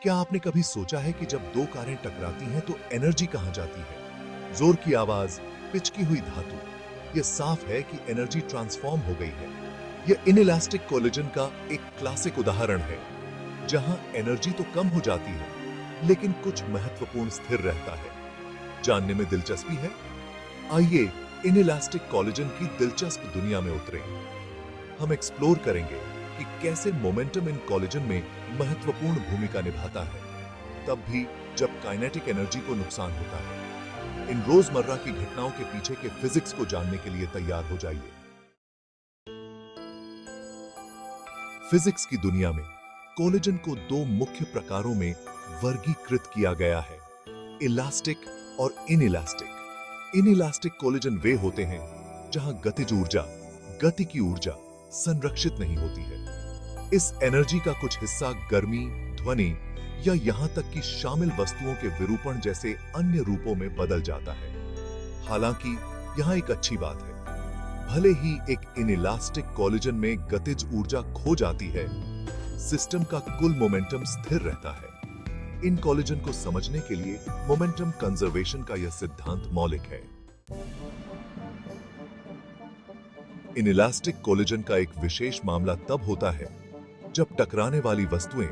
क्या आपने कभी सोचा है कि जब दो कारें टकराती हैं तो एनर्जी कहां जाती है? जोर की आवाज, पिचकी हुई धातु, यह साफ है कि एनर्जी ट्रांसफॉर्म हो गई है। यह इनइलास्टिक कोलिजन का एक क्लासिक उदाहरण है, जहां एनर्जी तो कम हो जाती है, लेकिन कुछ महत्वपूर्ण स्थिर रहता है। जानने में दिलचस्पी है? आइए इनइलास्टिक कोलिजन की दिलचस्प दुनिया में उतरें। हम एक्सप्लोर करेंगे कि कैसे मोमेंटम इन कोलिजन में महत्वपूर्ण भूमिका निभाता है, तब भी जब काइनेटिक एनर्जी को नुकसान होता है। इन रोजमर्रा की घटनाओं के पीछे के फिजिक्स को जानने के लिए तैयार हो जाइए। फिजिक्स की दुनिया में कोलिजन को दो मुख्य प्रकारों में वर्गीकृत किया गया है, इलास्टिक और इनइलास्टिक। इनइलास्टिक कोलिजन वे होते हैं जहां गतिज ऊर्जा, गति की ऊर्जा संरक्षित नहीं होती है। इस एनर्जी का कुछ हिस्सा गर्मी, ध्वनि या यहां तक कि शामिल वस्तुओं के विरूपण जैसे अन्य रूपों में बदल जाता है। हालांकि यहां एक अच्छी बात है, भले ही एक इनइलास्टिक कोलिजन में गतिज ऊर्जा खो जाती है, सिस्टम का कुल मोमेंटम स्थिर रहता है। इन कोलिजन को समझने के लिए मोमेंटम कंजर्वेशन का यह सिद्धांत मौलिक है। इनइलास्टिक कोलिजन का एक विशेष मामला तब होता है जब टकराने वाली वस्तुएं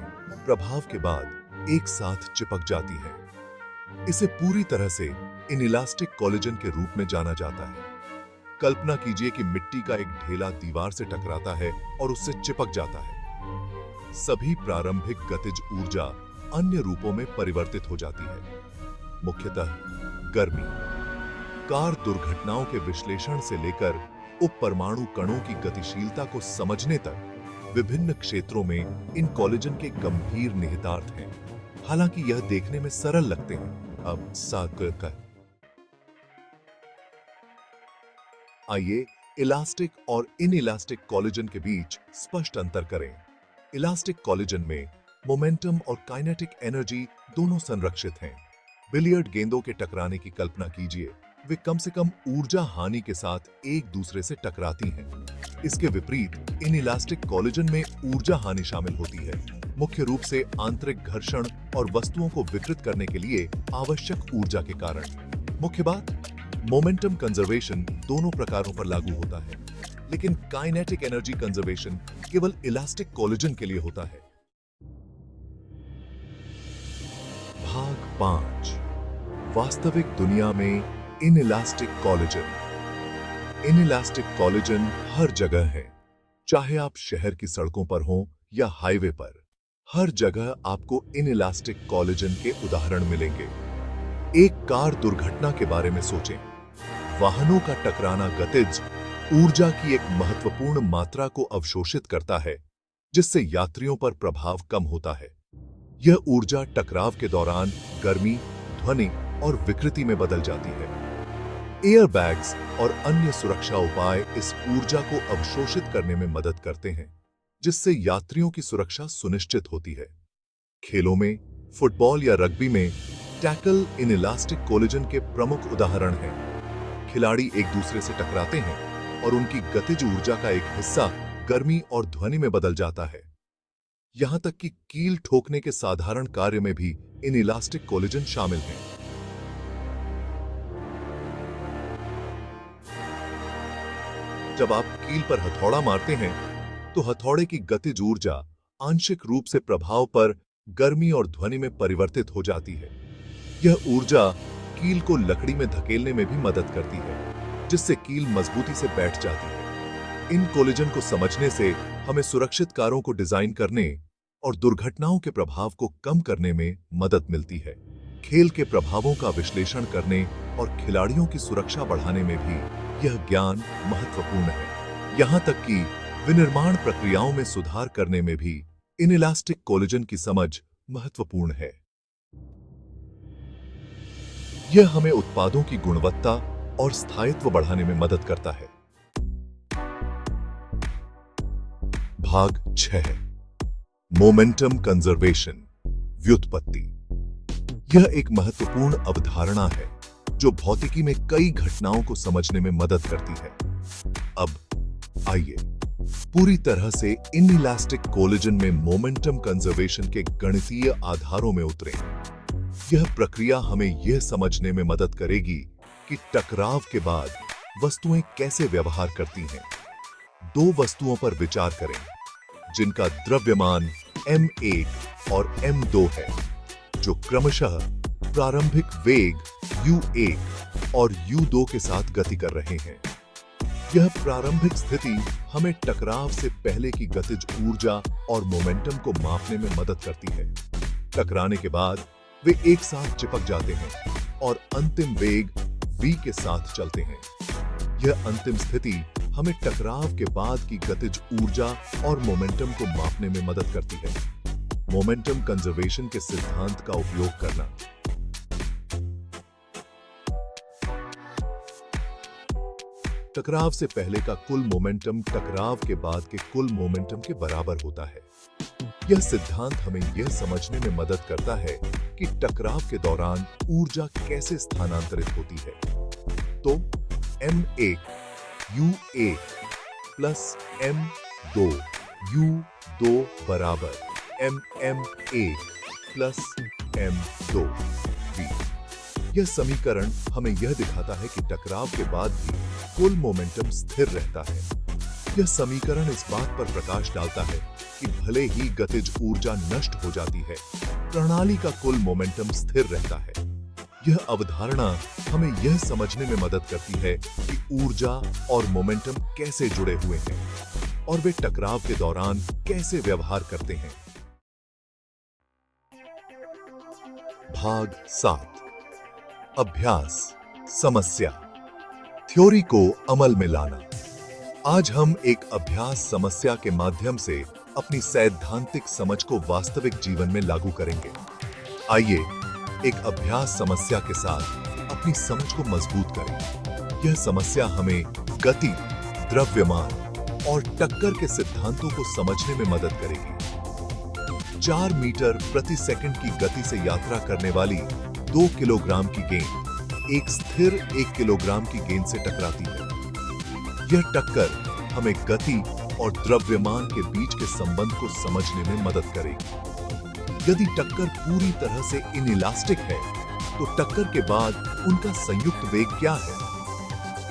प्रभाव के बाद एक साथ चिपक जाती हैं। इसे पूरी तरह से इनइलास्टिक कोलिजन के रूप में जाना जाता है। कल्पना कीजिए कि मिट्टी का एक ढेला दीवार से टकराता है और उससे चिपक जाता है। सभी प्रारंभिक गतिज ऊर्जा अन्य रूपों में परिवर्तित हो जाती है, मुख्यतः गर्मी। कार दुर्घटनाओं के विश्लेषण से लेकर उपपरमाणु कणों की गतिशीलता को समझने तक विभिन्न क्षेत्रों में इन कोलिजन के गंभीर निहितार्थ हैं। हालांकि यह देखने में सरल लगते हैं। अब आइए इलास्टिक और इनइलास्टिक कोलिजन के बीच स्पष्ट अंतर करें। इलास्टिक कोलिजन में मोमेंटम और काइनेटिक एनर्जी दोनों संरक्षित हैं। बिलियर्ड गेंदों के टकराने की कल्पना कीजिए, वे कम से कम ऊर्जा हानि के साथ एक दूसरे से टकराती हैं। इसके विपरीत इनइलास्टिक कोलिजन में ऊर्जा हानि शामिल होती है, मुख्य रूप से आंतरिक घर्षण और वस्तुओं को विकृत करने के लिए आवश्यक ऊर्जा के कारण। मुख्य बात, मोमेंटम कंजर्वेशन दोनों प्रकारों पर लागू होता है, लेकिन काइनेटिक एनर्जी कंजर्वेशन केवल इलास्टिक कोलिजन के लिए होता है। भाग 5, वास्तविक दुनिया में इनइलास्टिक कोलिजन। इनइलास्टिक कोलिजन हर जगह है, चाहे आप शहर की सड़कों पर हों या हाईवे पर। हर जगह आपको इनइलास्टिक कोलिजन के उदाहरण मिलेंगे। एक कार दुर्घटना के बारे में सोचें। वाहनों का टकराना गतिज ऊर्जा की एक महत्वपूर्ण मात्रा को अवशोषित करता है, जिससे यात्रियों पर प्रभाव कम होता है। यह ऊर्जा टकराव के दौरान गर्मी, ध्वनि और विकृति में बदल जाती है। एयरबैग्स और अन्य सुरक्षा उपाय इस ऊर्जा को अवशोषित करने में मदद करते हैं, जिससे यात्रियों की सुरक्षा सुनिश्चित होती है। खेलों में फुटबॉल या रग्बी में टैकल इनइलास्टिक कोलिजन के प्रमुख उदाहरण हैं। खिलाड़ी एक दूसरे से टकराते हैं और उनकी गतिज ऊर्जा का एक हिस्सा गर्मी और ध्वनि में बदल जाता है। यहां तक कि कील ठोकने के साधारण कार्य में भी इनइलास्टिक कोलिजन शामिल हैं। जब आप कील पर हथौड़ा मारते हैं, तो हथौड़े की गतिज ऊर्जा आंशिक रूप से प्रभाव पर गर्मी और ध्वनि में परिवर्तित हो जाती है। यह ऊर्जा कील को लकड़ी में धकेलने में भी मदद करती है, जिससे कील मजबूती से बैठ जाती है। इन कोलिजन को समझने से हमें सुरक्षित कारों को डिजाइन करने और दुर्घटनाओं के प्रभाव को कम करने में मदद मिलती है। खेल के प्रभावों का विश्लेषण करने और खिलाड़ियों की सुरक्षा बढ़ाने में भी यह ज्ञान महत्वपूर्ण है। यहां तक कि विनिर्माण प्रक्रियाओं में सुधार करने में भी इनइलास्टिक कोलिजन की समझ महत्वपूर्ण है। यह हमें उत्पादों की गुणवत्ता और स्थायित्व बढ़ाने में मदद करता है। भाग 6, मोमेंटम कंजर्वेशन, व्युत्पत्ति। यह एक महत्वपूर्ण अवधारणा है जो भौतिकी में कई घटनाओं को समझने में मदद करती है। अब आइए पूरी तरह से इनइलास्टिक कोलिजन में मोमेंटम कंजर्वेशन के गणितीय आधारों में उतरें। यह प्रक्रिया हमें यह समझने में मदद करेगी कि टकराव के बाद वस्तुएं कैसे व्यवहार करती हैं। दो वस्तुओं पर विचार करें जिनका द्रव्यमान m1 और m2 है, जो क्रमशः प्रारंभिक वेग u1 और u2 के साथ गति कर रहे हैं। यह प्रारंभिक स्थिति हमें टकराव से पहले की गतिज ऊर्जा और मोमेंटम को मापने में मदद करती है। टकराने के बाद वे एक साथ चिपक जाते हैं और अंतिम वेग v के साथ चलते हैं। यह अंतिम स्थिति हमें टकराव के बाद की गतिज ऊर्जा और मोमेंटम को मापने में मदद करती है। मोमेंटम कंजर्वेशन के सिद्धांत का उपयोग करना। टकराव से पहले का कुल मोमेंटम टकराव के बाद के कुल मोमेंटम के बराबर होता है। यह सिद्धांत हमें यह समझने में मदद करता है कि टकराव के दौरान ऊर्जा कैसे स्थानांतरित होती है। तो m1 u1 plus m2 u2 बराबर mm1 प्लस m2 v। यह समीकरण हमें यह दिखाता है कि टकराव के बाद भी कुल मोमेंटम स्थिर रहता है। यह समीकरण इस बात पर प्रकाश डालता है कि भले ही गतिज ऊर्जा नष्ट हो जाती है, प्रणाली का कुल मोमेंटम स्थिर रहता है। यह अवधारणा हमें यह समझने में मदद करती है कि ऊर्जा और मोमेंटम कैसे जुड़े हुए हैं और वे टकराव के दौरान कैसे व्यवहार करते हैं। भाग 7 अभ्यास समस्या, थ्योरी को अमल में लाना। आज हम एक अभ्यास समस्या के माध्यम से अपनी सैद्धांतिक समझ को वास्तविक जीवन में लागू करेंगे। आइए एक अभ्यास समस्या के साथ अपनी समझ को मजबूत करें। यह समस्या हमें गति, द्रव्यमान और टक्कर के सिद्धांतों को समझने में मदद करेगी। 4 मीटर प्रति सेकंड की गति से यात्रा करने वाली 2 किलोग्राम की गेंद एक स्थिर 1 किलोग्राम की गेंद से टकराती है। यह टक्कर हमें गति और द्रव्यमान के बीच के संबंध को समझने में मदद करेगी। यदि टक्कर पूरी तरह से इनइलास्टिक है, तो टक्कर के बाद उनका संयुक्त वेग क्या है?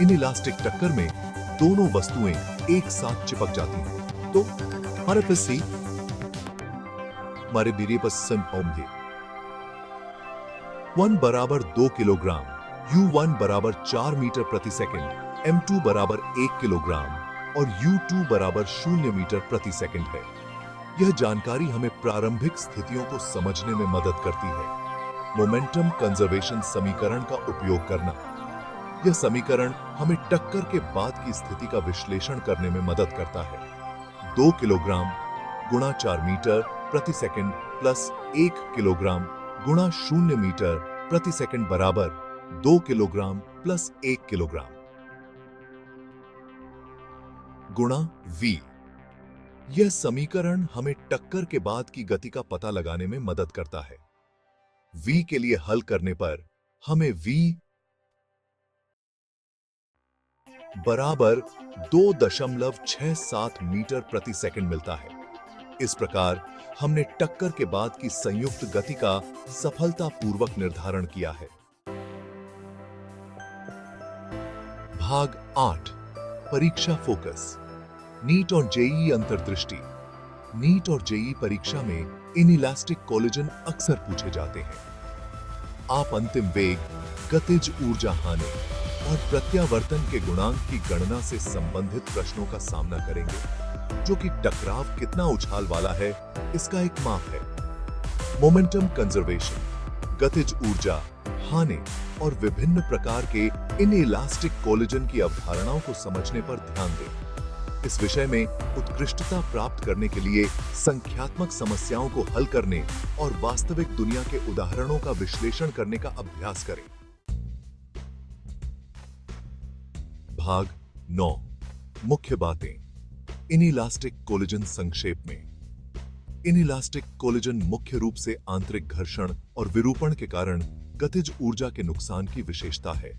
इनइलास्टिक टक्कर में दोनों वस्तुएं एक साथ चिपक जाती हैं। तो हमारे बीरे पर होंगे 1 बराबर 2 किलोग्राम, u1 बराबर 4 मीटर प्रति सेकंड, m2 बराबर 1 किलोग्राम और u2 बराबर 0 मीटर प्रति सेकंड है। यह जानकारी हमें प्रारंभिक स्थितियों को समझने में मदद करती है। मोमेंटम कंजर्वेशन समीकरण का उपयोग करना। यह समीकरण हमें टक्कर के बाद की स्थिति का विश्लेषण करने में मदद करता है। 2 किलोग्राम गुणा 4 मीटर प्रति सेकंड प्लस 1 किलोग्राम गुणा 0 मीटर प्रति सेकंड बराबर 2 किलोग्राम प्लस 1 किलोग्राम गुणा v। यह समीकरण हमें टक्कर के बाद की गति का पता लगाने में मदद करता है। v के लिए हल करने पर हमें v बराबर 2.67 मीटर प्रति सेकंड मिलता है। इस प्रकार हमने टक्कर के बाद की संयुक्त गति का सफलतापूर्वक निर्धारण किया है। भाग 8 परीक्षा फोकस, नीट और जेईई अंतर्दृष्टि। नीट और जेईई परीक्षा में इनइलास्टिक कोलिजन अक्सर पूछे जाते हैं। आप अंतिम वेग, गतिज ऊर्जा हानि और प्रत्यावर्तन के गुणांक की गणना से संबंधित प्रश्नों का सामना करेंगे, जो कि टकराव कितना उछाल वाला है इसका एक माप है। मोमेंटम कंजर्वेशन, गतिज ऊर्जा हानि और विभिन्न प्रकार के इनइलास्टिक कोलिजन की अवधारणाओं को समझने पर ध्यान दें। इस विषय में उत्कृष्टता प्राप्त करने के लिए संख्यात्मक समस्याओं को हल करने और वास्तविक दुनिया के उदाहरणों का विश्लेषण करने का अभ्यास करें। भाग 9 मुख्य बातें। इनइलास्टिक कोलिजन संक्षेप में। इनइलास्टिक कोलिजन मुख्य रूप से आंतरिक घर्षण और विरूपण के कारण गतिज ऊर्जा के नुकसान की विशेषता है।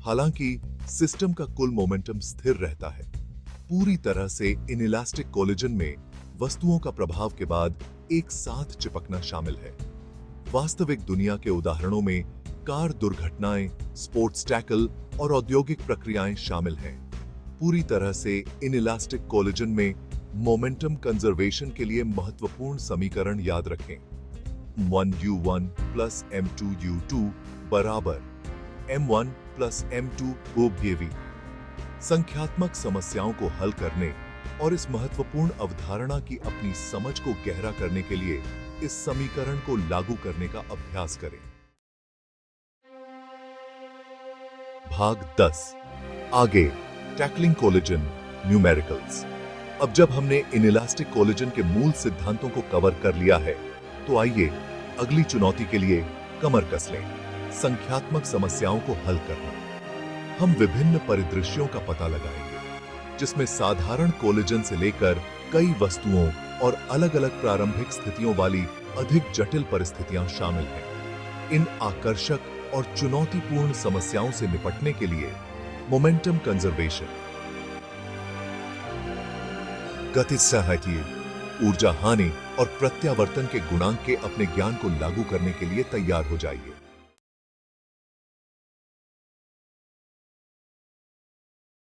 हालांकि सिस्टम का कुल मोमेंटम स्थिर रहता है, पूरी तरह से इनइलास्टिक कोलेजन में वस्तुओं का प्रभाव के बाद एक साथ चिपकना शामिल है। वास्तविक दुनिया के उदाहरणों में कार दुर्घटनाएं, स्पोर्ट्स टैकल और औद्योगिक प्रक्रियाएं शामिल हैं। पूरी तरह से इनइलास्टिक कोलेजन में मोमेंटम कंजर्वेशन के लिए महत्वपूर्ण समीकरण याद रखें। 1u1 प्लस m2u2 बराबर m1 प्लस m2 OBV। संख्यात्मक समस्याओं को हल करने और इस महत्वपूर्ण अवधारणा की अपनी समझ को गहरा करने के लिए इस समीकरण को लागू करने का अभ्यास करें। भाग 10 आगे, टैकलिंग कोलेजन न्यूमेरिकल्स। अब जब हमने इनइलास्टिक कोलेजन के मूल सिद्धांतों को कवर कर लिया है, तो आइए अगली चुनौती के लिए कमर कस लें। संख्यात्मक समस्याओं को हल करना। हम विभिन्न परिदृश्यों का पता लगाएंगे, जिसमें साधारण कोलेजन से लेकर कई वस्तुओं और अलग-अलग प्रारंभिक स्थितियों वाली अधिक जटिल परिस्थितियां शामिल हैं। इन आकर्षक और चुनौतीपूर्ण समस्याओं से निपटने के लिए मोमेंटम कंजर्वेशन, गतिज ऊर्जा हानि और प्रत्यावर्तन के गुणांक के अपने ज्ञान को लागू करने के लिए तैयार हो जाइए।